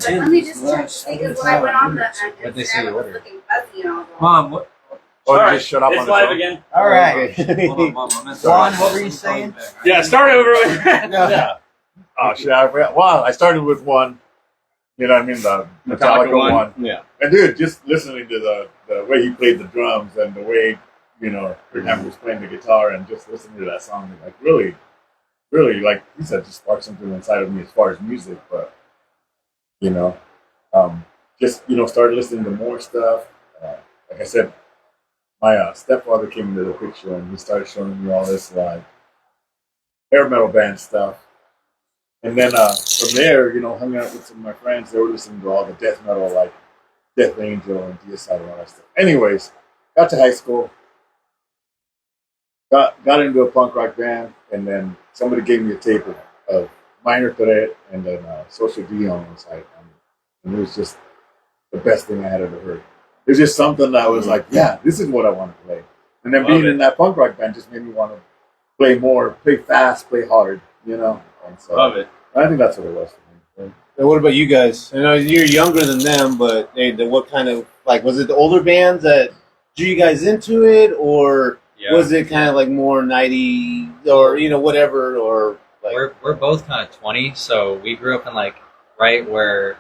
Let me just check because when I went on the What'd they say you ordered? looking fuzzy and I was like, Mom, what? Oh, Sorry, you just shut up it's on the live phone? again. All right. Hold on, Mom. I meant to- Juan, what were you saying? Yeah, start over with. Yeah. Oh shit! I forgot. Well, I started with one. You know what I mean? The Metallica one. Yeah. And dude, just listening to the way he played the drums and the way Hammer was playing the guitar and just listening to that song, like really, like he said, just sparked something inside of me as far as music. But just started listening to more stuff. Like I said, my stepfather came into the picture and he started showing me all this like hair metal band stuff. And then from there, hung out with some of my friends. They were listening to all the death metal, like Death Angel and Deicide and all that stuff. Anyways, got to high school, got into a punk rock band, and then somebody gave me a tape of Minor Threat and then Social D on one side. And it was just the best thing I had ever heard. It was just something that I was like, yeah, this is what I want to play. And then being in that punk rock band just made me want to play more, play fast, play hard, And so, Love it. I think that's what it was for me. And what about you guys? I know you're younger than them, but what kind of, like, was it the older bands that drew you guys into it, or was it kind of like more 90 or whatever, or like We're both kind of 20, so we grew up in like right where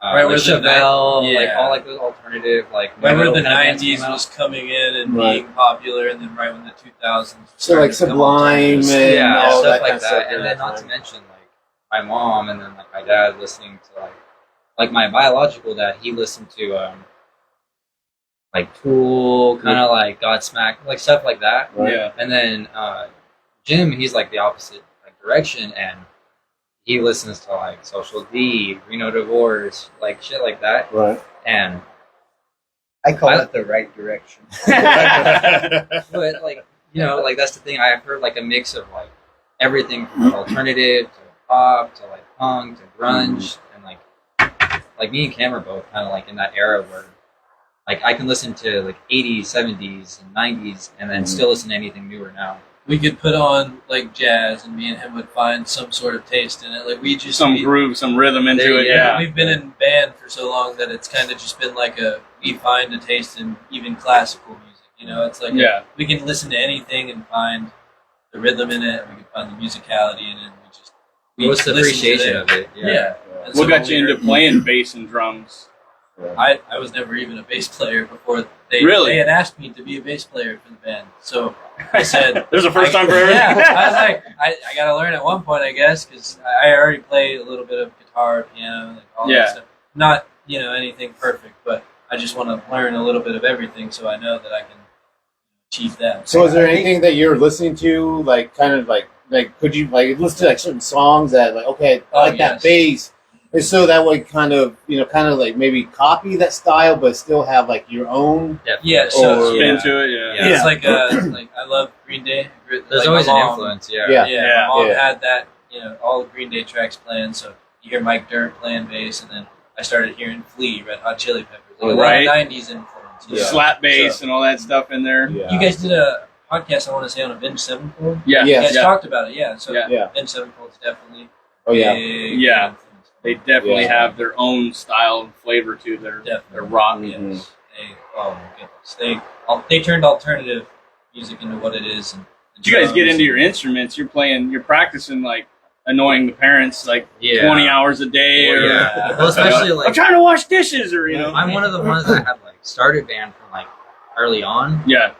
Right where like the Chevelle, ni- like yeah. all like those alternative like Right where metal the kind of bands 90s came out. was coming in and Right. being popular, and then right when the 2000s. so like started to come Sublime on. and yeah, all stuff that kind like of that, stuff and during then that not to time? mention like my mom and then like my dad listening to like my biological dad, he listened to like Tool, kind of like Godsmack, like stuff like that. Right. Yeah. And then Jim, he's like the opposite like direction, and he listens to like Social D, Reno Divorce, like shit like that. Right. And I call I- it the right direction. but like like that's the thing. I've heard like a mix of like everything from alternative to pop to like punk to grunge, and like me and Cam are both kind of like in that era where like I can listen to like 80s, 70s, and 90s, and then still listen to anything newer now. We could put on like jazz, and me and him would find some sort of taste in it. Like we just Some groove, some rhythm into There it. you Yeah. go. We've been in band for so long that it's kind of just been like we find a taste in even classical music. It's like Yeah. we can listen to anything and find the rhythm in it. We can find the musicality in it. We What's the listen to appreciation of it? Yeah. And What so got when you we into were- playing bass and drums? I was never even a bass player before Really? they had asked me to be a bass player for the band. So I said, There's a first time for everything. yeah, I was like, I got to learn at one point, I guess, because I already played a little bit of guitar, piano, like all Yeah. that stuff. Not, anything perfect, but I just want to learn a little bit of everything so I know that I can achieve that. So is there anything that you're listening to, like kind of like could you like listen to like certain songs that like okay, I like that yes. bass, and so that way kind of like maybe copy that style but still have like your own. Yeah, so Or- Spin to it, yeah. it's like I love Green Day. There's Like, always my an mom- influence. Yeah. Yeah, Yeah. my mom Yeah. had that, all the Green Day tracks playing. So you hear Mike Dirnt playing bass, and then I started hearing Flea, Red Hot Chili Peppers, like a lot Right. of '90s influence. Yeah. Slap bass and all that stuff in there. Yeah. You guys did a podcast, I want to say, on Avenged Sevenfold. Yeah. Yeah. You guys talked about it, yeah. So Yeah. Yeah. Avenged Sevenfold's definitely Oh yeah. big Yeah. influence. They definitely Yeah. have their own style and flavor to their Definitely. rock. Mhm. Yes. Oh my goodness, they turned alternative music into what it is. And Did you guys get drums into your and- instruments? You're practicing like annoying the parents like Yeah. 20 hours a day, or Yeah. Well, especially I'm like trying to wash dishes, or I'm one of the ones that had like started band from like early on. Yeah.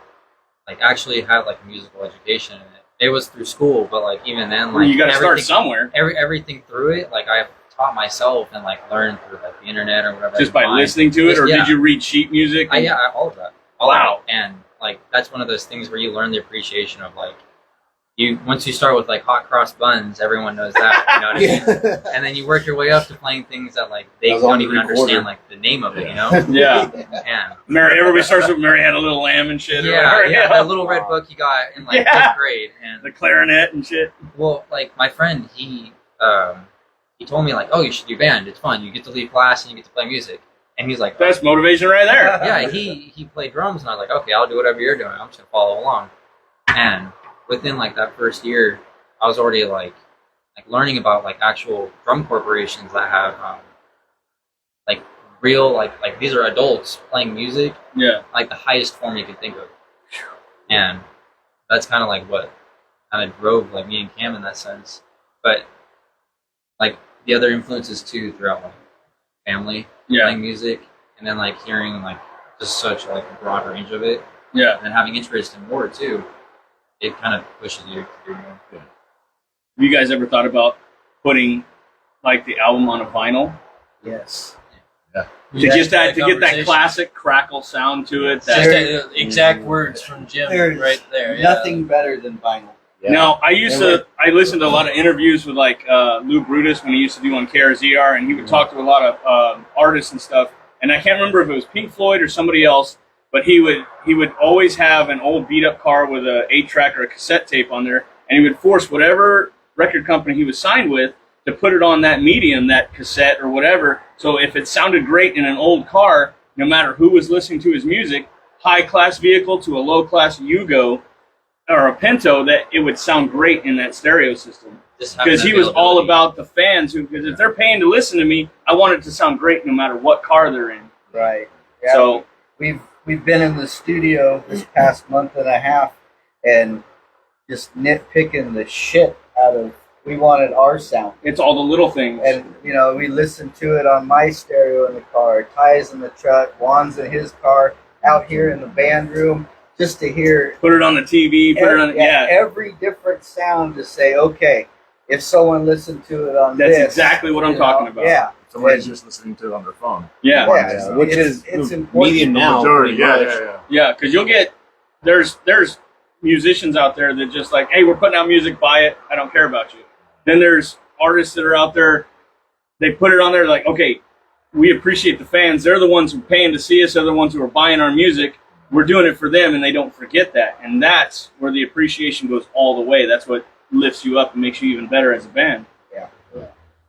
Like actually had like a musical education in it. It was through school, but like even then, Well, like you got to start everything- somewhere. Everything through it, like I taught myself and like learned through like the internet or whatever. Just I by could find. listening to it, or Yeah. did you read sheet music? All of that. All Wow. of it. And like that's one of those things where you learn the appreciation of like once you start with like hot cross buns, everyone knows that. You know what I mean? Yeah. And then you work your way up to playing things that like they That was on don't the even recorder. understand like the name of it. You know? Yeah. And Everybody starts with Mary Had a Little Lamb and shit. or yeah, whatever. yeah, that little red book you got in like Yeah. 5th grade, and The clarinet and shit. well, like my friend, he told me like, oh, you should do band. It's fun. You get to leave class and you get to play music. And he's like, That's motivation right there. yeah, he played drums, and I was like, okay, I'll do whatever you're doing. I'm just gonna follow along. And within like that first year, I was already like learning about like actual drum corporations that have like real like these are adults playing music, Yeah. like the highest form you could think of, and that's kind of like what kind of drove like me and Cam in that sense. But like the other influences too throughout like family Yeah. playing music, and then like hearing like just such like a broad range of it, Yeah. and having interest in more too, it kind of pushes you to do more. Have you guys ever thought about putting like the album on a vinyl? Yes. To just that, to get that classic crackle sound to it. That, Just the exact words from Jim There's right there. Yeah. Nothing better than vinyl. Now, I listened to a lot of interviews with like Lou Brutus when he used to do on KRZR, and he would talk to a lot of artists and stuff. And I can't remember if it was Pink Floyd or somebody else, but he would always have an old beat up car with a 8-track or a cassette tape on there, and he would force whatever record company he was signed with to put it on that medium, that cassette or whatever. So if it sounded great in an old car, no matter who was listening to his music, high class vehicle to a low class Yugo or a Pinto, that it would sound great in that stereo system. Just having Because he was all availability. about the fans who, because if they're paying to listen to me, I want it to sound great no matter what car they're in. Right. Yeah. So we've been in the studio this past month and a half and just nitpicking the shit out of. We wanted our sound, it's all the little things. and we listened to it on my stereo in the car, Ty's in the truck, Juan's in his car, out here in the band room, just to hear Put it on the TV, put it on, every different sound to say, okay, if someone listened to it on That's this, exactly what I'm you talking know, about. Yeah, Somebody's just listening to it on their phone. Yeah. yeah, which it's is important. medium now. Majority, pretty yeah, much. yeah. Yeah, because you'll get, there's musicians out there that just like, hey, we're putting out music, buy it, I don't care about you. Then there's artists that are out there, they put it on there like, okay, we appreciate the fans. They're the ones who are paying to see us. They're the ones who are buying our music. We're doing it for them, and they don't forget that. And that's where the appreciation goes all the way. That's what lifts you up and makes you even better as a band.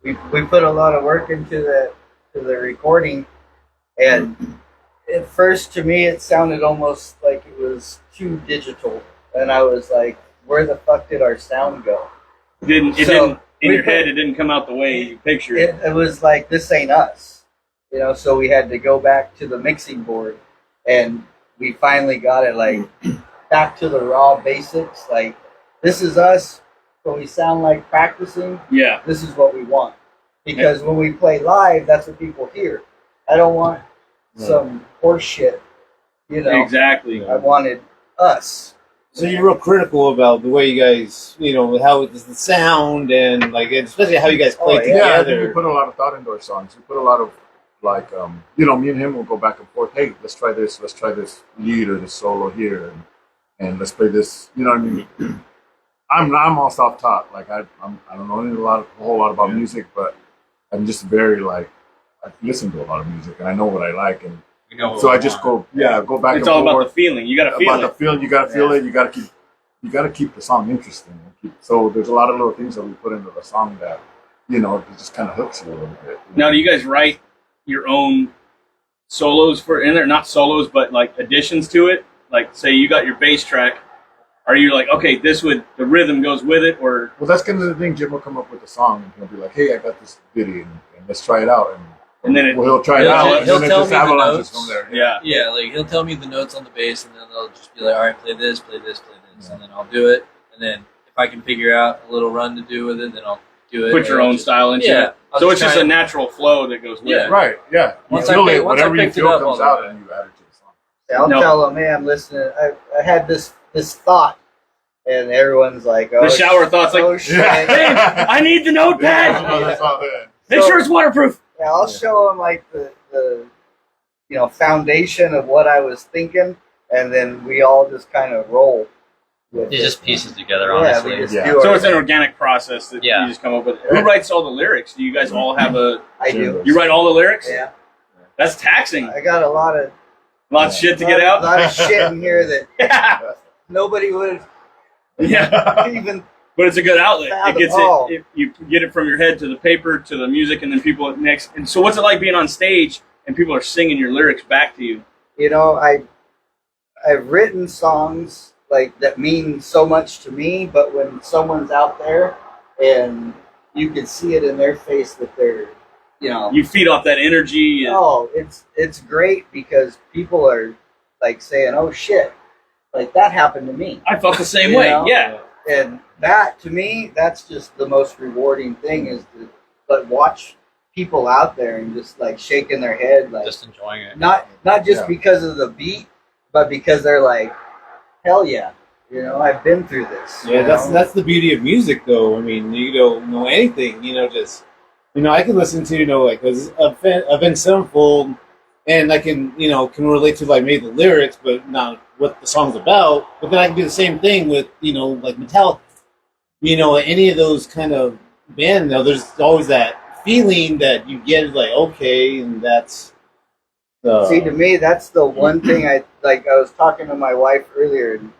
We put a lot of work into the recording, and at first to me it sounded almost like it was too digital, and I was like, where the fuck did our sound go? It didn't in we your put- head, it didn't come out the way you pictured it. It was like, this ain't us, so we had to go back to the mixing board, and we finally got it like back to the raw basics, like, this is us, but we sound like practicing. Yeah. This is what we want, because when we play live, that's what people hear. I don't want some horse shit, Exactly. I wanted us. So you're real critical about the way you guys, how it's the sound and like, especially how you guys play Oh, yeah. Yeah, I think we together. put a lot of thought into our songs. We put a lot of like, me and him will go back and forth. Hey, let's try this lead or this solo here, and let's play this. You know what I mean? I'm all self-taught. Like I don't know a whole lot about music, but I'm just very like, I listen to a lot of music and I know what I like, and We know what so we I just want. go back It's and all about forth the feeling. You got to feel about it. the feel. You gotta feel it. You gotta keep the song interesting. So there's a lot of little things that we put into the song that it just kind of hooks you a little bit. Now, do you guys write your own solos for in there? Not solos, but like additions to it. Like, say you got your bass track. Are you like, okay, the rhythm goes with it, or Well, that's kind of the thing. Jim will come up with a song and he'll be like, "Hey, I got this ditty, and let's try it out." And then he'll try it He'll- out, he'll and then tell it just me the avalanches notes. from there. yeah, Yeah, like he'll tell me the notes on the bass, and then they'll just be like, "All right, play this, play this, play this," and then I'll do it. And then if I can figure out a little run to do with it, then I'll do it. put your Or I'll own just- style into Yeah, it. I'll So it's just try a and- natural flow that goes with Yeah. it. Right? Yeah. You Once I feel pick- it. once I Whatever you picked it feel up comes all the out, way. and you add it to the song. I'll No. tell them, hey, I'm listening. I had this thought, and everyone's like, oh, The shower thoughts like, oh shit. "Hey, I need the notepad. Yeah, that's all that. Make sure it's waterproof." Yeah, I'll show them like the foundation of what I was thinking, and then we all just kind of roll with It just pieces together, Yeah, honestly. we just Yeah. do So our it's an thing. organic process that Yeah. you just come up with. Who writes all the lyrics? Do you guys all have I do. You write all the lyrics? Yeah, That's taxing. I got a lot of Lots of shit to get A out. lot of shit in here that Yeah. nobody would Yeah. even. But it's a good outlet. It gets Oh. it. You get it from your head to the paper to the music, and then people next. And so, what's it like being on stage and people are singing your lyrics back to you? I've written songs like that mean so much to me, but when someone's out there and you can see it in their face that they're You feed off that energy. And, Oh, it's great because people are like saying, "Oh shit, like that happened to me," I felt the same You way. know? Yeah. and that to me, that's just the most rewarding thing is to but watch people out there and just like shaking their head, like Just enjoying it. not just Yeah. because of the beat, but because they're like, "Hell yeah, I've been through this." Yeah, you that's know? that's the beauty of music, though. I mean, you don't know anything, just I can listen to like because Avenged Sevenfold, and I can can relate to like maybe the lyrics, but not what the song's about. But then I can do the same thing with like Metallica. Any of those kind of band, there's always that feeling that you get like okay, and that's See, to me, that's the one thing I like. I was talking to my wife earlier, and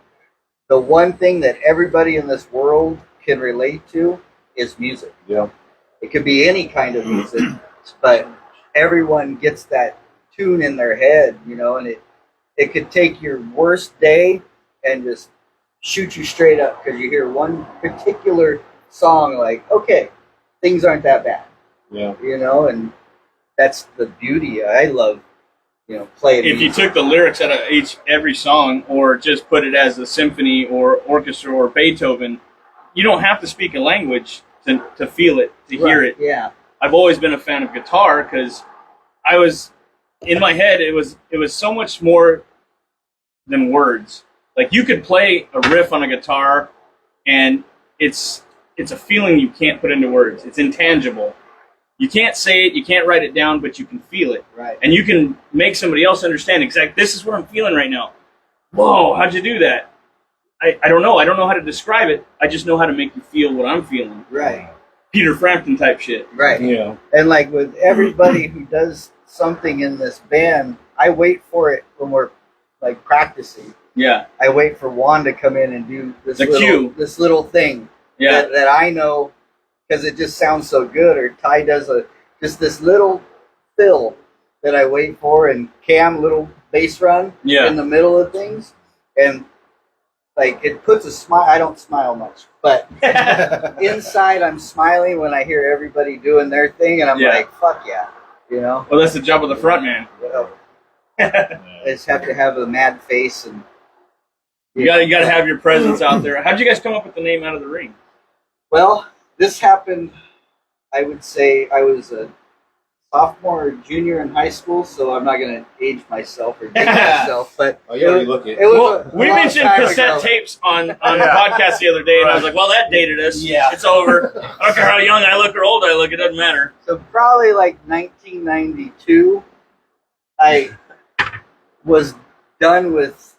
the one thing that everybody in this world can relate to is music. Yeah. It could be any kind of music, but everyone gets that tune in their head, and it could take your worst day and just shoot you straight up because you hear one particular song, like, okay, things aren't that bad, yeah. and that's the beauty. I love, playing. If you music. took the lyrics out of every song, or just put it as a symphony or orchestra or Beethoven, you don't have to speak a language to feel it, to hear Right, it. yeah. I've always been a fan of guitar because I was in my head. It was so much more than words. Like you could play a riff on a guitar, and it's a feeling you can't put into words. It's intangible. You can't say it, you can't write it down, but you can feel it, Right. and you can make somebody else understand exactly. This is what I'm feeling right now. Whoa, how'd you do that? I don't know. I don't know how to describe it. I just know how to make you feel what I'm feeling. Right. Peter Frampton type shit. Right. Yeah. And like with everybody who does something in this band, I wait for it when we're like practicing. Yeah, I wait for Juan to come in and do this The cue. this little thing yeah. that I know because it just sounds so good. Or Ty does just this little fill that I wait for, and Cam little bass run Yeah. in the middle of things, and like it puts a smile. I don't smile much, but inside I'm smiling when I hear everybody doing their thing, and I'm Yeah. like, fuck yeah, Well, that's the job of the front man. I just have to have a mad face and You got to have your presence out there. How'd you guys come up with the name Out of the Ring? Well, this happened, I would say I was a sophomore or junior in high school, so I'm not going to age myself or date myself, but Oh, you already look it. it was Well, a we long mentioned time cassette ago. tapes on the podcast the other day, and I was like, well, that dated us. Yeah. It's over. I don't care how young I look or old I look. It doesn't matter. So probably like 1992, I was done with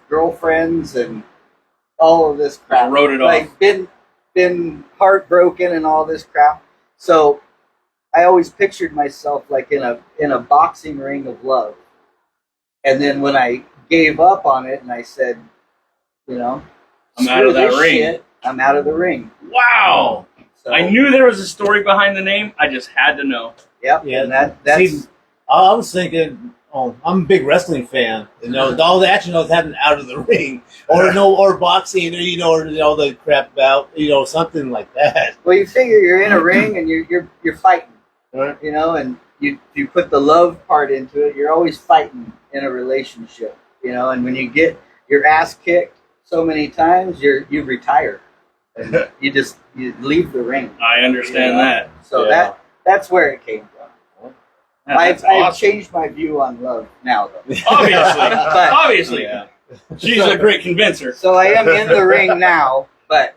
girlfriends and all of this crap. Wrote it like off. been heartbroken and all this crap. So I always pictured myself like in a boxing ring of love. And then when I gave up on it and I said, I'm out "Screw of that this ring." shit, I'm out of the ring. Wow. So, I knew there was a story behind the name. I just had to know. Yep. Yeah, And that's See, I was thinking, I'm a big wrestling fan. All the action was happening out of the ring, or boxing, or all the crap about, something like that. well, you figure you're in a ring and you're fighting. Right. And you put the love part into it, you're always fighting in a relationship, and when you get your ass kicked so many times, you retire. And you leave the ring. I understand Yeah. that. So Yeah. that's where it came from. That's I've awesome. changed my view on love now, though. Obviously. But- Obviously. Yeah. She's a great convincer. So I am in the ring now, but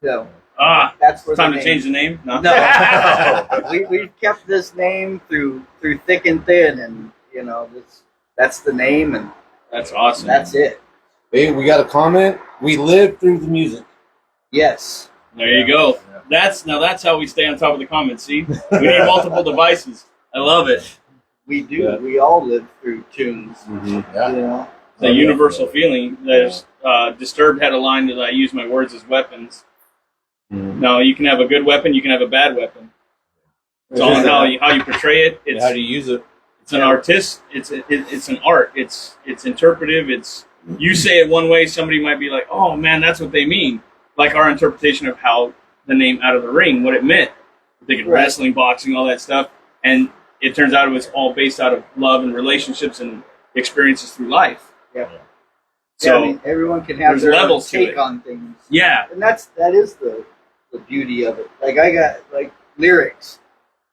that's where Time the to name- change the name? No. No, we've kept this name through thick and thin, and that's the name, and That's awesome. that's it. Hey, we got a comment. We live through the music. Yes. There you go. Yeah. That's how we stay on top of the comments. See, we need multiple devices. I love it. We do. Yeah. We all live through tunes. Yeah. It's a universal feeling. There's Disturbed had a line that I use my words as weapons. No, you can have a good weapon. You can have a bad weapon. It's all in how you portray it. How do you use it? It's an artist. It's an art. It's interpretive. You say it one way, somebody might be like, "Oh man, that's what they mean." Like our interpretation of how the name Out of the Ring, what it meant. They could Right. wrestling, boxing, all that stuff, and it turns out it was all based out of love and relationships and experiences through life. Yeah. So Yeah, I mean, everyone can have there's their own levels to take it. on things. yeah, And that is the beauty of it. Like I got like lyrics.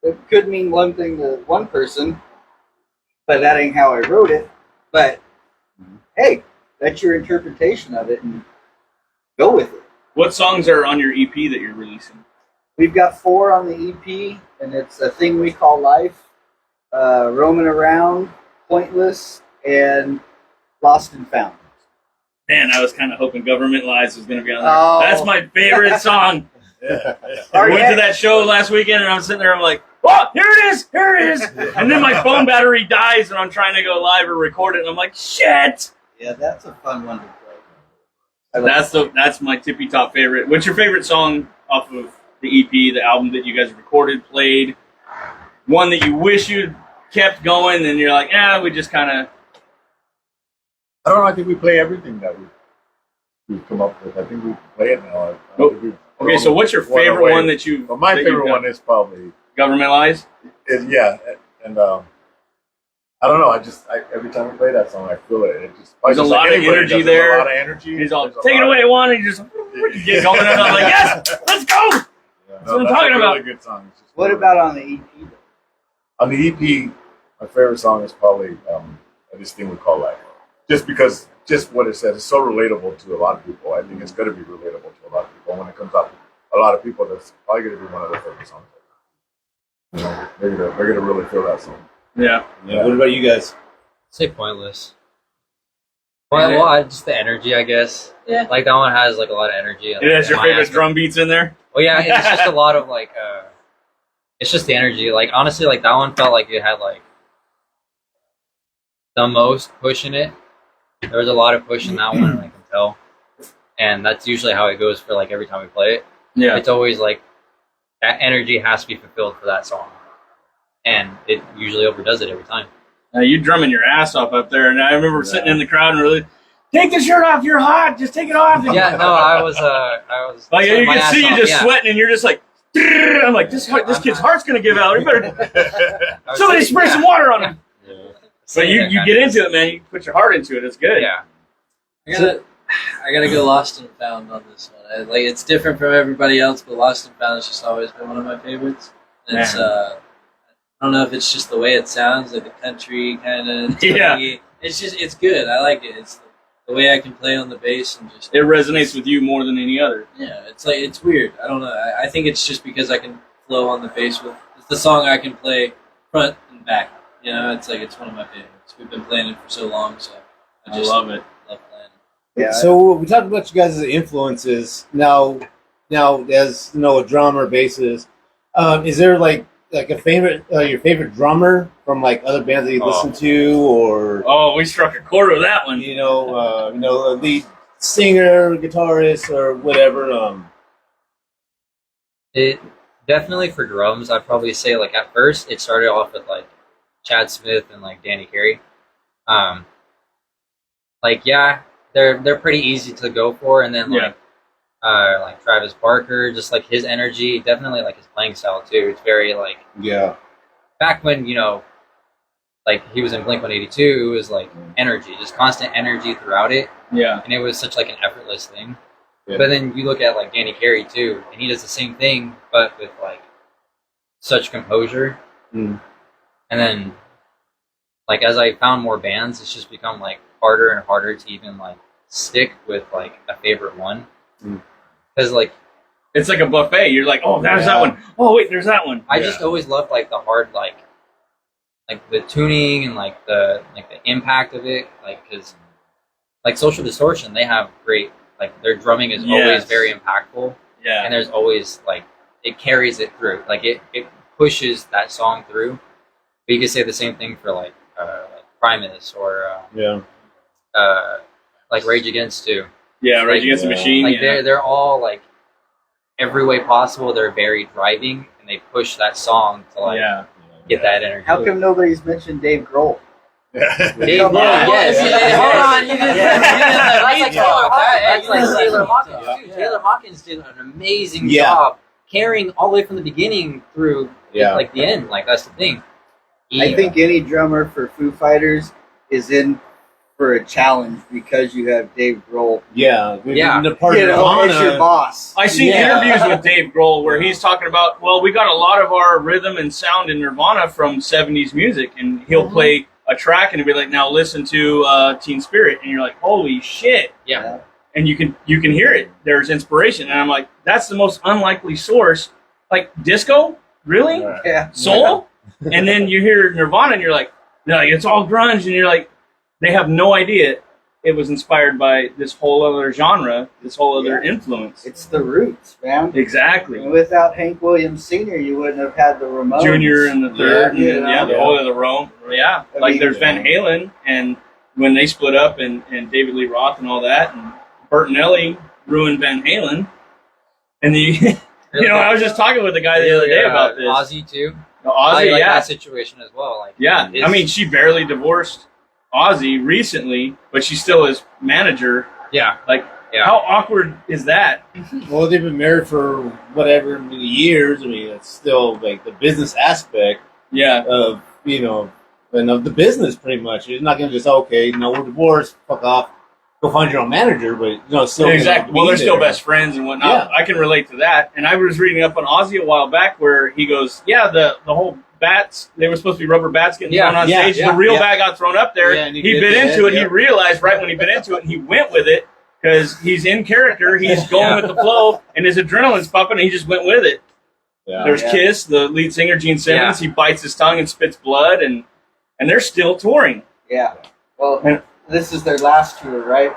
It could mean one thing to one person, but that ain't how I wrote it. But hey, that's your interpretation of it, and go with it. what songs are on your EP that you're releasing? We've got 4 on the EP, and it's A Thing We Call Life, Roaming Around, Pointless, and Lost and Found. Man, I was kind of hoping Government Lies was going to be on there. Oh. That's my favorite song. Yeah. I went to that show last weekend, and I'm sitting there, I'm like, oh, here it is. And then my phone battery dies, and I'm trying to go live or record it, and I'm like, shit. Yeah, that's a fun one to play. That's my tippy top favorite. What's your favorite song off of the EP, the album that you guys recorded, played? One that you wish you'd kept going, and you're like, we just kind of. I don't know. I think we play everything that we've come up with. I think we play it now. I don't think we've Okay, so what's your thrown favorite away. one that you? Well, my that you've favorite done? one is probably Government Lies. yeah, and I don't know. Every time we play that song, I feel it. It just There's a just lot of anybody energy does, there. There's a lot of energy. He's all There's a take it lot away, one, and you just get going, and I'm like, yes, let's go. Yeah, That's what I'm talking a really about. good song. It's just What really about on the EP? on the EP? My favorite song is probably "This Thing We Call Life," just because just what it says is so relatable to a lot of people. I think it's going to be relatable to a lot of people. When it comes out, a lot of people, that's probably going to be one of their favorite songs. You know, they're gonna really feel that song. Yeah. Yeah. What about you guys? Say Pointless. Well, just the energy, I guess. Yeah. Like that one has like a lot of energy. It has your My favorite aspect. drum beats in there. Well, yeah, it's just a lot of like, it's just the energy. Like honestly, like that one felt like it had like the most push in it. There was a lot of push in that one, I can tell, and that's usually how it goes for like every time we play it. Yeah. It's always like that energy has to be fulfilled for that song, and it usually overdoes it every time. You drumming your ass off up there, and I remember sitting in the crowd and really, take the shirt off. You're hot. Just take it off. Yeah, no, I was Like sweating you my can ass see you off, just yeah. sweating, and you're just like, I'm like, this kid's heart's gonna give out. You better I was somebody sitting- spray some water on him. Yeah. But sitting there you kinda- get into it, man. You put your heart into it. It's good. Yeah. I gotta go Lost and Found on this one. Like it's different from everybody else, but Lost and Found has just always been one of my favorites. And it's I don't know if it's just the way it sounds, like the country kind of. Yeah. It's good. I like it. It's the way I can play on the bass and just. It resonates with you more than any other. Yeah, it's weird. I don't know. I think it's just because I can flow on the bass with. It's the song I can play front and back. You know, it's one of my favorites. We've been playing it for so long, so I love it. love playing it. Yeah. So we talked about you guys' influences. Now, as you know, a drummer, bassist, is there like a favorite, your favorite drummer from like other bands that you listen to, or Oh, we struck a chord with that one. a lead singer, guitarist, or whatever? It definitely for drums, I'd probably say like at first it started off with like Chad Smith and like Danny Carey. Like yeah, they're pretty easy to go for, and then like Travis Barker, just like his energy, definitely like his playing style too. It's very like Yeah. back when like he was in Blink-182, it was like energy, just constant energy throughout it, Yeah. and it was such like an effortless thing. Yeah. But then you look at like Danny Carey too, and he does the same thing, but with like such composure. Mm. And then, like as I found more bands, it's just become like harder and harder to even like stick with like a favorite one, because like It's like a buffet. You're like, oh, there's that Yeah. one. Oh, wait, there's that one. I just always loved like the hard like the tuning and like the impact of it, like because like Social Distortion, they have great like their drumming is always Yes. very impactful. Yeah. And there's always like it carries it through, like it pushes that song through. But you could say the same thing for like Primus or like Rage Against too. Yeah, Rage like, Against the Machine. Like yeah. they're all like every way possible. They're very driving, and they push that song to like yeah. get that energy. How come nobody's mentioned Dave Grohl? Dave Come Grohl, on. yes. Yes. Hold on, you didn't. That's like Yeah. Taylor Hawkins. That's like Yeah. Taylor Hawkins. Yeah. Dude, Taylor Hawkins did an amazing Yeah. job carrying all the way from the beginning through Yeah. like the end. Like that's the thing. I think any drummer for Foo Fighters is in for a challenge because you have Dave Grohl. Yeah. Yeah. The part You of know, it's your Nirvana. boss. I seen Yeah. interviews with Dave Grohl where he's talking about, well, we got a lot of our rhythm and sound in Nirvana from 70s music, and he'll play a track and he'll be like, now listen to Teen Spirit, and you're like, holy shit. Yeah. And you can hear it. There's inspiration, and I'm like, that's the most unlikely source. Like disco, really? Right. Yeah. Soul? And then you hear Nirvana, and you're like, no, it's all grunge, and you're like, they have no idea it was inspired by this whole other genre, this whole other influence. It's the roots, man. Exactly. And without Hank Williams Sr., you wouldn't have had the Ramones. Junior and the third, Yeah, and yeah. the whole other Rome. Yeah, I like mean, there's Van Halen, and when they split up, and David Lee Roth and all that, and Bertinelli ruined Van Halen, and the I was just talking with the guy the other day about this. Ozzy too. Ozzy, like yeah, that situation as well. Like yeah. his- I mean, she barely divorced Ozzy recently, but she's still his manager. yeah, Like, yeah. how awkward is that? Well, they've been married for whatever many years. I mean, it's still like the business aspect Yeah, of, and of the business pretty much. It's not going to just, okay, we're divorced, fuck off, go find your own manager, but, still. exactly. Well, they're still best friends and whatnot. Yeah. I can relate to that. And I was reading up on Ozzy a while back where he goes, yeah, the whole bats, they were supposed to be rubber bats getting thrown on stage. The real bat got thrown up there. Yeah, and he he bit did into that, it. He realized right when he bit into it, and he went with it because he's in character. He's going with the flow, and his adrenaline's pumping, and he just went with it. Yeah. There's Yeah. Kiss, the lead singer, Gene Simmons. He bites his tongue and spits blood, and they're still touring. Yeah. Well, And- this is their last tour, right?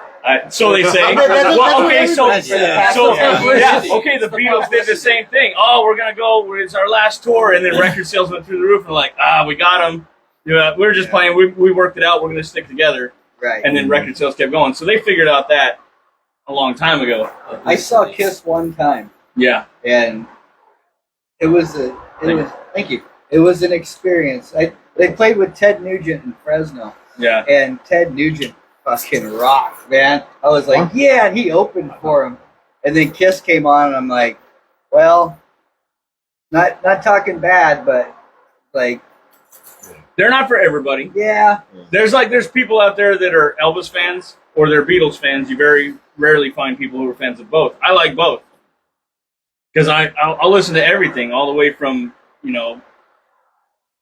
So they say. That's Well, what okay, so everybody says. so Yeah. yeah, okay. The Beatles did the same thing. Oh, we're gonna go. It's our last tour, and then record sales went through the roof. And like, we got them. Yeah, we were just playing. We worked it out. We're gonna stick together, Right. and then record sales kept going. So they figured out that a long time ago. I saw Kiss one time, Yeah, and it was thank you. It was an experience. They played with Ted Nugent in Fresno, yeah. and Ted Nugent fucking rocked, man. I was like, yeah, and he opened for him. And then Kiss came on, and I'm like, well, not talking bad, but like, They're not for everybody. yeah, There's people out there that are Elvis fans or they're Beatles fans. You very rarely find people who are fans of both. I like both because I'll listen to everything, all the way from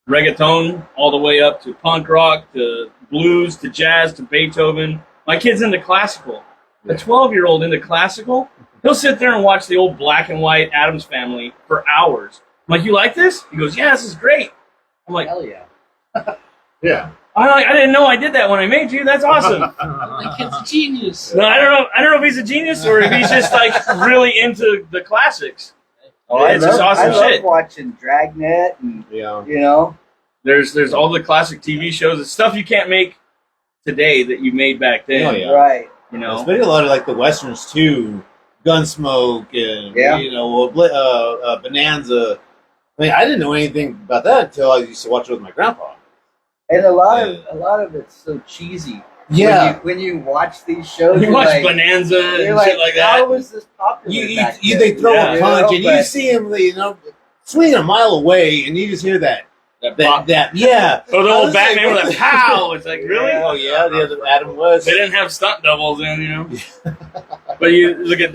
reggaeton all the way up to punk rock to blues to jazz to Beethoven. My kid's into classical. A 12-year-old into classical, he'll sit there and watch the old black and white Addams Family for hours. I'm like, you like this? He goes, yeah, this is great. I'm like, hell yeah. Yeah. I didn't know I did that when I made you. That's awesome. My kid's a genius. No, I don't know if he's a genius or if he's just like really into the classics. Oh, It's just awesome I love shit. watching Dragnet, and Yeah. There's all the classic TV shows. It's stuff you can't make today that you made back then. Oh, yeah. right. Especially a lot of like the westerns too, Gunsmoke and Bonanza. I mean, I didn't know anything about that until I used to watch it with my grandpa. And a lot of it's so cheesy. Yeah, When you watch these shows, You you're watch like, Bonanza you're and like, shit like how that. was this popular back then? they throw Yeah. a punch and you but- see him, swinging a mile away, and you just hear that Pop. yeah. Oh, the I old was like, Batman with what a pow! It's like, really? Oh yeah, the other Adam West. They didn't have stunt doubles in, But you look at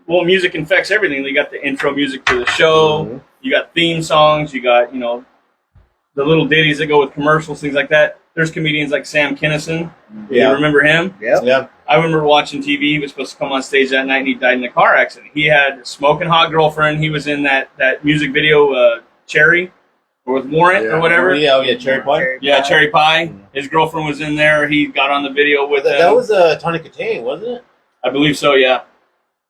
music infects everything. You got the intro music to the show. Mhm. You got theme songs. You got, the little ditties that go with commercials, things like that. There's comedians like Sam Kinison. You Yeah, remember him? Yep. yeah. I remember watching TV. He was supposed to come on stage that night, and he died in a car accident. He had a smoking hot girlfriend. He was in that music video, Cherry, or with Warrant or whatever. Yeah, Cherry Pie. Yeah, Cherry Pie. His girlfriend was in there. He got on the video with That them. was Tony Katane, wasn't it? I believe so, yeah.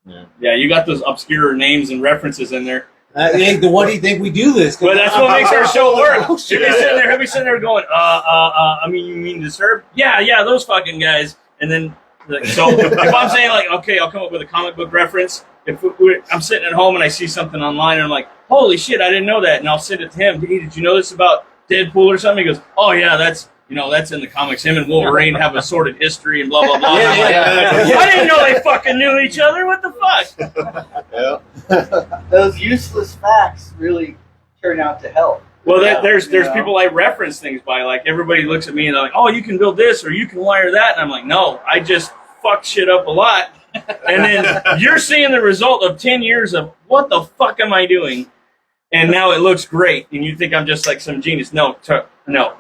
Yeah. Yeah, you got those obscure names and references in there. Hey, why do you think we do this? But that's what makes our show work. Oh, He'll be sitting there going, you mean Disturbed? Yeah, those fucking guys. And then, so if I'm saying okay, I'll come up with a comic book reference. If I'm sitting at home and I see something online and I'm like, holy shit, I didn't know that. And I'll send it to him. Hey, did you know this about Deadpool or something? He goes, oh yeah, that's in the comics. Him and Wolverine have a sordid history and blah, blah, blah. Yeah, yeah. I didn't know they fucking knew each other. What the fuck? Yeah. Those useless facts really turn out to help. Well, Yeah, there's you know. people I reference things by. Like everybody looks at me and they're like, "Oh, you can build this or you can wire that," and I'm like, "No, I just fuck shit up a lot." And then you're seeing the result of 10 years of what the fuck am I doing? And now it looks great, and you think I'm just like some genius. No, no,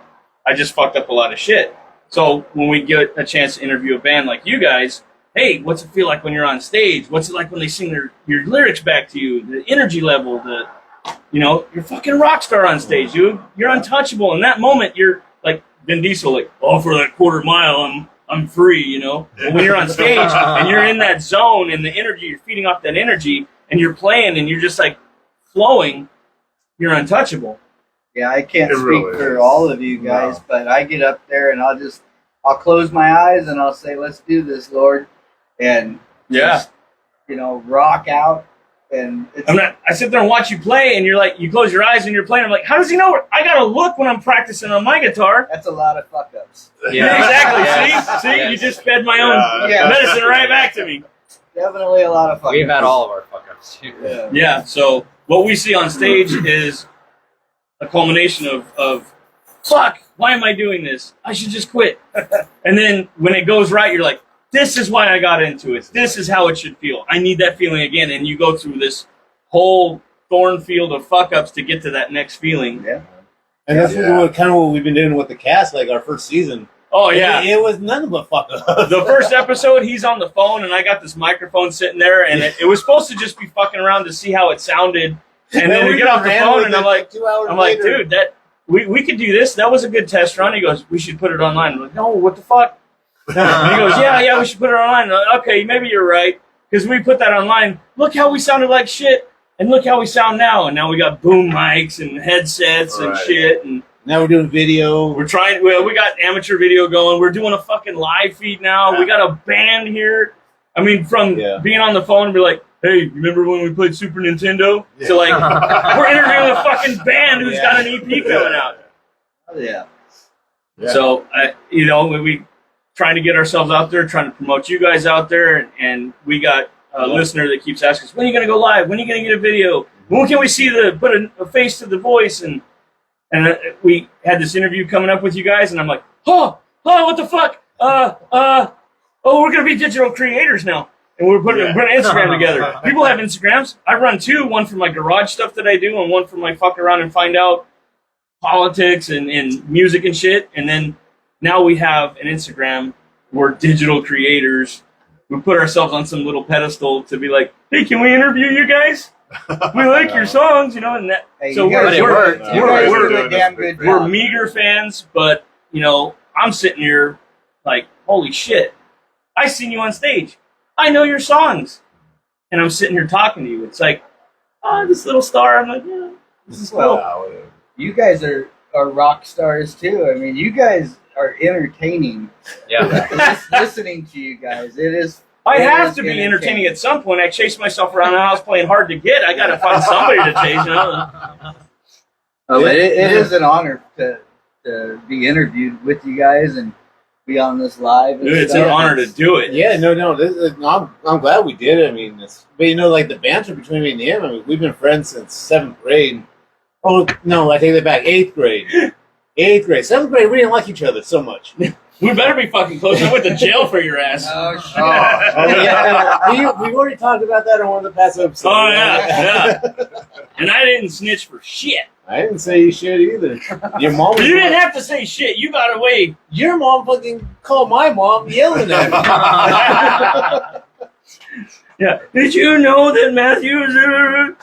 I just fucked up a lot of shit. So when we get a chance to interview a band like you guys, hey, what's it feel like when you're on stage? What's it like when they sing your lyrics back to you? The energy level, you're fucking rock star on stage, dude. You're untouchable. In that moment, you're like Vin Diesel, like, oh, for that quarter mile, I'm free, you know. But when you're on stage and you're in that zone and the energy, you're feeding off that energy, and you're playing and you're just like flowing, you're untouchable. Yeah, I can't It speak really for is. all of you guys, No. but I get up there and I'll close my eyes and I'll say, "Let's do this, Lord," and Yeah. just, rock out. And it's I sit there and watch you play, and you're like, you close your eyes and you're playing. I'm like, how does he know? I gotta look when I'm practicing on my guitar. that's a lot of fuck ups. Yeah, exactly. Yes. See, Yes. you just fed my own Yeah. medicine right back to me. Definitely a lot of fuck We've ups. had all of our fuck ups too. Yeah. Yeah. So what we see on stage is a culmination of fuck. Why am I doing this? I should just quit. And then when it goes right, you're like, this is why I got into it. This is how it should feel. I need that feeling again. And you go through this whole thorn field of fuck ups to get to that next feeling. Yeah. And that's Yeah. what we've been doing with the cast, like our first season. Oh yeah. It was nothing but fuck up. The first episode, he's on the phone, and I got this microphone sitting there, and it was supposed to just be fucking around to see how it sounded. And then we get off the phone, and I'm like, 2 hours dude, that we could do this. That was a good test run. He goes, we should put it online. I'm like, no, what the fuck? And he goes, yeah, we should put it online. I'm like, okay, maybe you're right, because we put that online. Look how we sounded like shit, and look how we sound now. And now we got boom mics and headsets and Right. shit, and Now we're doing video. we're trying. Well, we got amateur video going. We're doing a fucking live feed now. We got a band here. I mean, from Yeah. being on the phone and be like, hey, you remember when we played Super Nintendo? Yeah. So like, we're interviewing a fucking band who's got an EP coming out. Oh, yeah. Yeah. So we trying to get ourselves out there, trying to promote you guys out there, and we got a listener that keeps asking us, when are you going to go live? When are you going to get a video? When can we see put a face to the voice? And we had this interview coming up with you guys, and I'm like, oh, what the fuck? We're gonna be digital creators now, and we're putting Instagram together. People have Instagrams. I run two, one for my garage stuff that I do, and one for my fuck around and find out politics and music and shit. And then now we have an Instagram. We're digital creators. We put ourselves on some little pedestal to be like, hey, can we interview you guys? We like your songs, and that. Hey, So you guys, But it worked. you guys We're- do a damn good We're job. meager fans, but I'm sitting here like, holy shit! I seen you on stage. I know your songs, and I'm sitting here talking to you. It's like, oh, this little star. I'm like, yeah, this is cool. Well, you guys are rock stars too. I mean, you guys are entertaining. Yeah. Listening to you guys, it is. I it have is to be entertaining at some point. I chase myself around the house playing hard to get. I got to find somebody to chase. Oh, but it is an honor to be interviewed with you guys and be on this live. and Dude, it's an stuff. honor to do it. Yeah, no. I'm glad we did it. I mean, but like the banter between me and him. I mean, we've been friends since 7th grade. Oh no, I take that back. 8th grade. 8th grade. 7th grade, we didn't like each other so much. We better be fucking close. I went to jail for your ass. Oh shit! Oh yeah, we've already talked about that on one of the past episodes. Oh, yeah. And I didn't snitch for shit. I didn't say you should either. Your mom. You didn't have to say shit. You got away. Your mom fucking called my mom yelling at me. Yeah. Did you know that Matthews?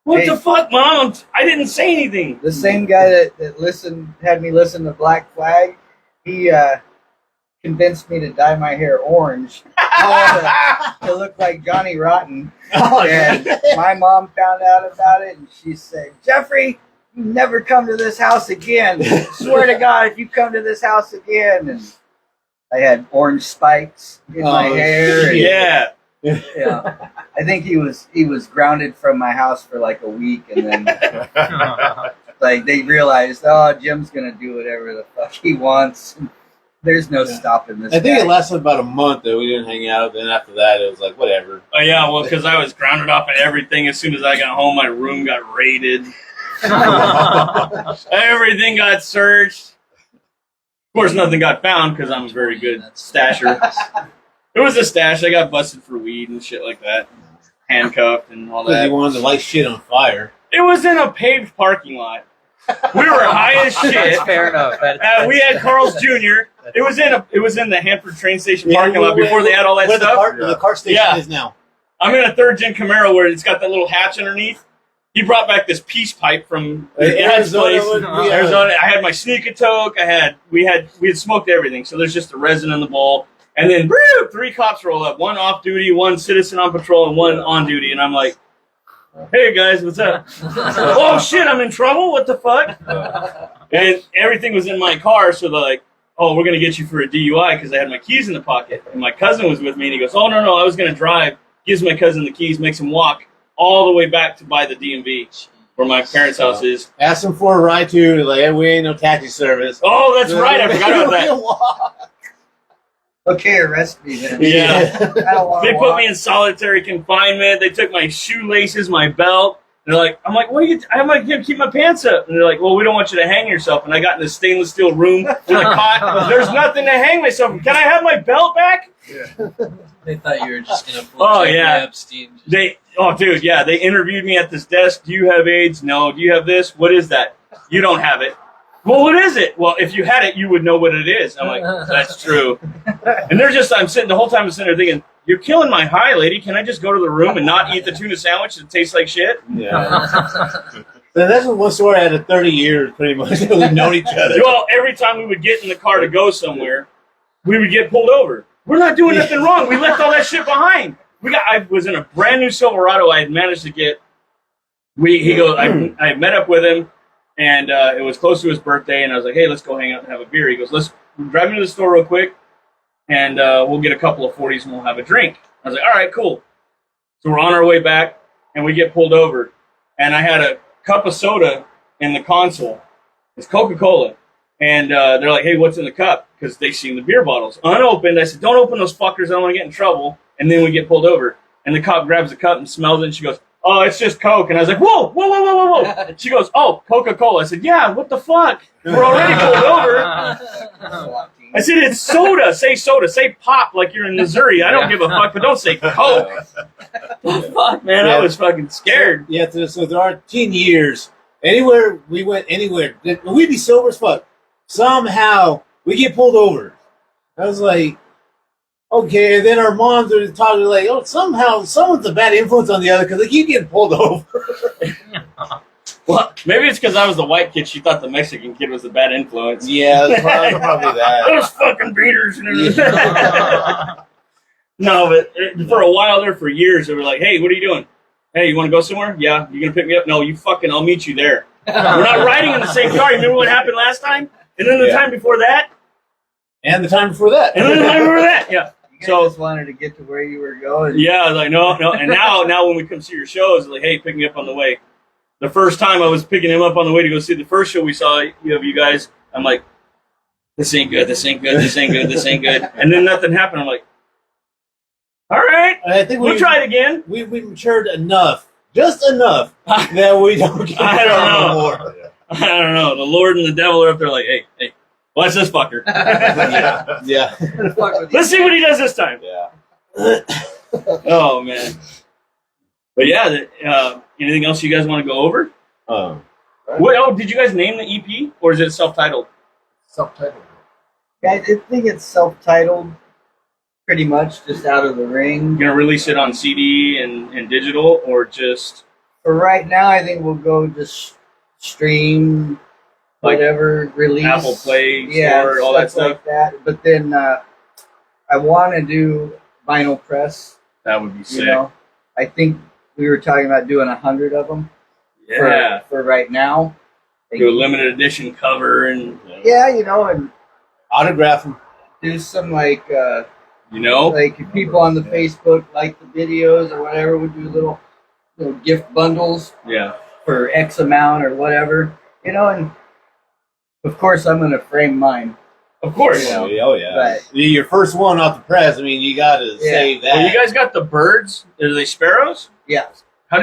What Hey. the fuck, Mom? I didn't say anything. The same guy that had me listen to Black Flag, he convinced me to dye my hair orange to look like Johnny Rotten. And my mom found out about it, and she said, "Jeffrey, you never come to this house again. Swear to God, if you come to this house again." And I had orange spikes in my hair. And, Yeah. yeah, I think he was grounded from my house for like a week, and then like they realized, oh, Jim's gonna do whatever the fuck he wants. There's no stopping this. I think guy. it lasted about a month that we didn't hang out. Then after that, it was like whatever. Oh, yeah, well, because I was grounded off of everything. As soon as I got home, my room got raided. Everything got searched. Of course, nothing got found because I'm a very good stasher. It was a stash. I got busted for weed and shit like that. Handcuffed and all Because that. you wanted to light shit on fire. It was in a paved parking lot. We were high as shit. That's fair enough. We had Carl's Jr. It was in the Hanford train station parking lot before they had all that where stuff. The car station Yeah. is now. I'm in a third gen Camaro where it's got that little hatch underneath. He brought back this peace pipe from his place. Arizona. I had my sneaker toke. We had smoked everything. So there's just the resin in the bowl. And then 3 cops roll up. 1 off duty, 1 citizen on patrol, and 1 on duty. And I'm like, hey guys, what's up? Oh shit, I'm in trouble? What the fuck? And everything was in my car, so they're like, oh, we're gonna get you for a DUI because I had my keys in the pocket. And my cousin was with me, and he goes, oh no, I was gonna drive. Gives my cousin the keys, makes him walk all the way back to buy the DMV where my parents' house is. Ask him for a ride to, like, hey, we ain't no taxi service. Oh, that's right, I forgot about that. Okay, arrest me then. Yeah. I don't want They to put me in solitary confinement. They took my shoelaces, my belt. They're like, I'm like, what are you? I'm like, yeah, keep my pants up. And they're like, well, we don't want you to hang yourself. And I got in this stainless steel room with a cot. There's nothing to hang myself. Can I have my belt back? They thought you were just gonna pull Oh, Jeffrey yeah. Epstein. Dude, yeah. They interviewed me at this desk. Do you have AIDS? No. Do you have this? What is that? You don't have it. Well, what is it? Well, if you had it, you would know what it is. I'm like, that's true. And I'm sitting the whole time I'm sitting there thinking, you're killing my high, lady. Can I just go to the room and not eat the tuna sandwich that tastes like shit? Yeah. So that's one story out of 30 years, pretty much, that we've known each other. Well, every time we would get in the car to go somewhere, we would get pulled over. We're not doing nothing wrong. We left all that shit behind. I was in a brand new Silverado. I had managed to get. I met up with him, and it was close to his birthday. And I was like, "Hey, let's go hang out and have a beer." He goes, "Let's drive me to the store real quick, and we'll get a couple of 40s and we'll have a drink." I was like, "All right, cool." So we're on our way back, and we get pulled over, and I had a cup of soda in the console. It's Coca-Cola. And they're like, hey, what's in the cup? Because they seen the beer bottles unopened. I said, don't open those fuckers. I don't want to get in trouble. And then we get pulled over. And the cop grabs the cup and smells it. And she goes, oh, it's just Coke. And I was like, whoa. She goes, oh, Coca-Cola. I said, yeah, what the fuck? We're already pulled over. I said, it's soda. Say soda. Say pop like you're in Missouri. I don't give a fuck, but don't say Coke. Fuck, man. I was fucking scared. Yeah, so there are 10 years. Anywhere we went, we'd be sober as fuck. Somehow we get pulled over. I was like, okay. And then our moms are talking like, oh, somehow someone's a bad influence on the other because they keep getting pulled over. Well, maybe it's because I was the white kid. She thought the Mexican kid was the bad influence. Yeah, it's probably that. Those fucking beaters. No, but for a while there, for years, they were like, hey, what are you doing? Hey, you want to go somewhere? Yeah. You going to pick me up? No, I'll meet you there. We're not riding in the same car. You remember what happened last time? And then the time before that? And the time before that. And then the time before that, yeah. You guys just wanted to get to where you were going. Yeah, I was like, no. And now when we come see your shows, it's like, hey, pick me up on the way. The first time I was picking him up on the way to go see the first show we saw of you guys, I'm like, this ain't good. And then nothing happened. I'm like, all right, I think we'll try it again. We matured enough, just enough, that we don't get I don't know. anymore. I don't know. The Lord and the devil are up there like, hey, watch this fucker. Yeah. Let's see what he does this time. Yeah. Oh, man. But yeah, anything else you guys want to go over? Did you guys name the EP, or is it self-titled? Self-titled. Yeah, I think it's self-titled, pretty much, just out of the ring. You're going to release it on CD and digital, or just... For right now, I think we'll go just stream, Like whatever, release. Apple Play, yeah, Store, all that stuff? like that. But then I want to do vinyl press. That would be sick. You know, I think we were talking about doing 100 of them. Yeah. For right now. Do a limited edition cover and... Yeah, you know, and Autograph them. do some like if people on the Facebook like the videos or whatever, would do little gift bundles Yeah. for X amount or whatever, you know, and of course I'm gonna frame mine. Of course. You know, Oh, yeah. but Your first one off the press, I mean, you got to save that. Well, you guys got the birds. Are they sparrows? yeah, Why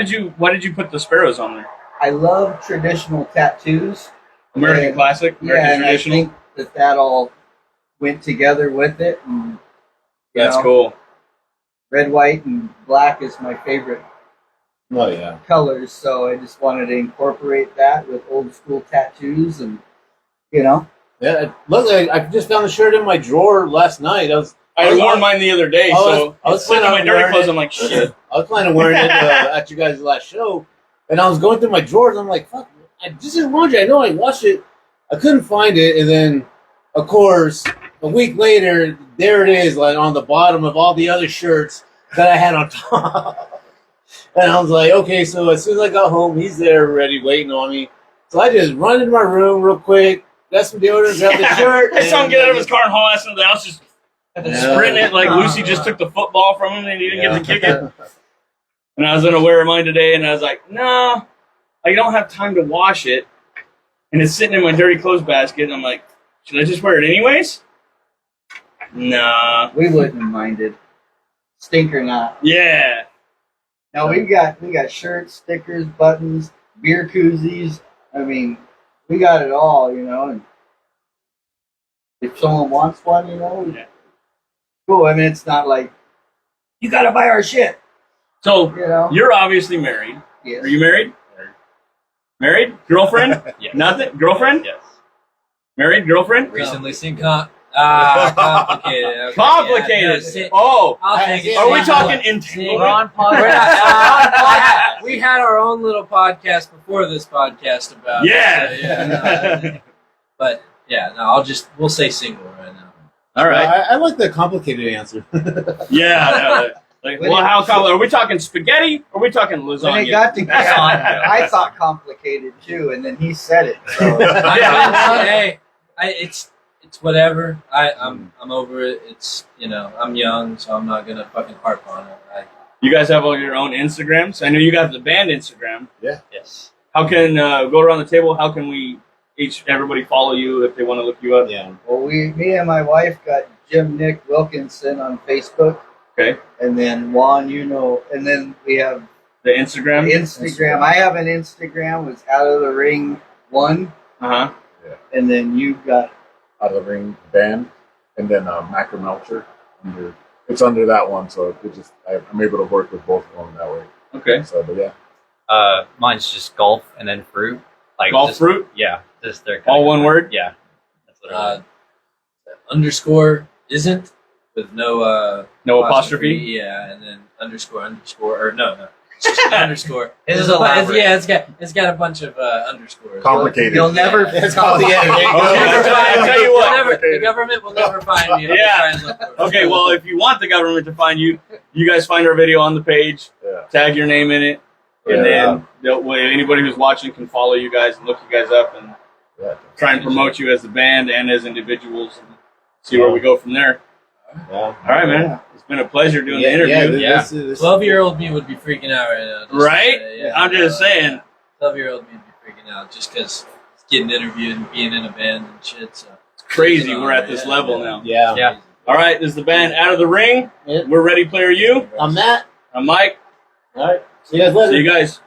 did you put the sparrows on there? I love traditional tattoos. American And- classic, Yeah, American and I traditional. think that all went together with it. And, you That's know, cool. Red, white, and black is my favorite Oh yeah. colors, so I just wanted to incorporate that with old school tattoos, and you know, Yeah. Look, I just found the shirt in my drawer last night. I wore mine the other day, I was- so I was it's sitting in my planning on dirty wearing clothes. it. I'm like, shit. I was planning on wearing it at you guys' last show, and I was going through my drawers. I'm like, fuck, this is laundry. I know I washed it. I couldn't find it, and then, of course, a week later, there it is, like on the bottom of all the other shirts that I had on top. And I was like, okay, so as soon as I got home, he's there ready, waiting on me. So I just run into my room real quick, got some deodorant, grabbed the shirt. I saw him get out of his car and haul ass into the house, just Yeah. sprinting it like Lucy just took the football from him and he didn't get to kick it. Yeah. And I was gonna wear mine today, and I was like, no, I don't have time to wash it, and it's sitting in my dirty clothes basket. And I'm like, should I just wear it anyways? Nah. we wouldn't have minded, stink or not. Yeah. Now we got shirts, stickers, buttons, beer koozies. I mean, we got it all, you know. And if someone wants one, you know, Yeah. cool. I mean, it's not like you got to buy our shit, So you know. you're obviously married. Yes. Are you married? Married? Girlfriend? Yes. Nothing? Girlfriend? Yes. Married? Girlfriend? Recently single. Complicated. Okay, Complicated. yeah, no, sit- Oh. I'll take it. Are we Single. talking We're entanglement? on podcast. We had our own little podcast before this podcast about Yeah. it. So, yeah, no, but yeah, no, we'll say single right now. All right. I like the complicated answer. Yeah. Like, well, how complicated? Are we talking spaghetti? Or are we talking When lasagna? it got to Lasagna. I thought complicated too, and then he said it. So. Hey, it's whatever. I'm over it. It's I'm young, so I'm not gonna fucking harp on it. You guys have all your own Instagrams. I know you got the band Instagram. Yes. How can go around the table? How can we everybody follow you if they want to look you up? Yeah. Well, me and my wife got Jim Nick Wilkinson on Facebook, Okay. and then Juan, and then we have The Instagram. Instagram. I have an Instagram. It's Out of the Ring 1, Uh huh. and then you've got Out of the Ring band, and then Macro Melcher. It's under that one, so I'm able to work with both of them that way. Okay. So, but yeah. Mine's just golf and then fruit. Like Golf just, fruit. Yeah. Just they're All one word. Yeah. That's literally. Underscore isn't with no No apostrophe. Yeah, and then underscore or no. It's just an underscore. This is It's- elaborate. Yeah, it's got a bunch of underscores. Complicated. You'll never. It's complicated. Okay, I'll tell you what. The government will never find you. Yeah. Try and look for it. Okay. Well, if you want the government to find you, you guys find our video on the page. Yeah. Tag your name in it, and then anybody who's watching can follow you guys and look you guys up and Yeah. try and promote you as the band and as individuals and see where we go from there. Yeah. All right, man. It's been a pleasure doing the Yeah, interview. Yeah. this- 12-year-old me would be freaking out right now. Right? Yeah. I'm just saying. 12-year-old me would be freaking out just because getting interviewed and being in a band and shit. So It's crazy we're at this level now. Yeah. Yeah. All right, this is the band Out of the Ring. Yeah. We're Ready Player U. I'm Matt. I'm Mike. All right. See you guys later. See you guys.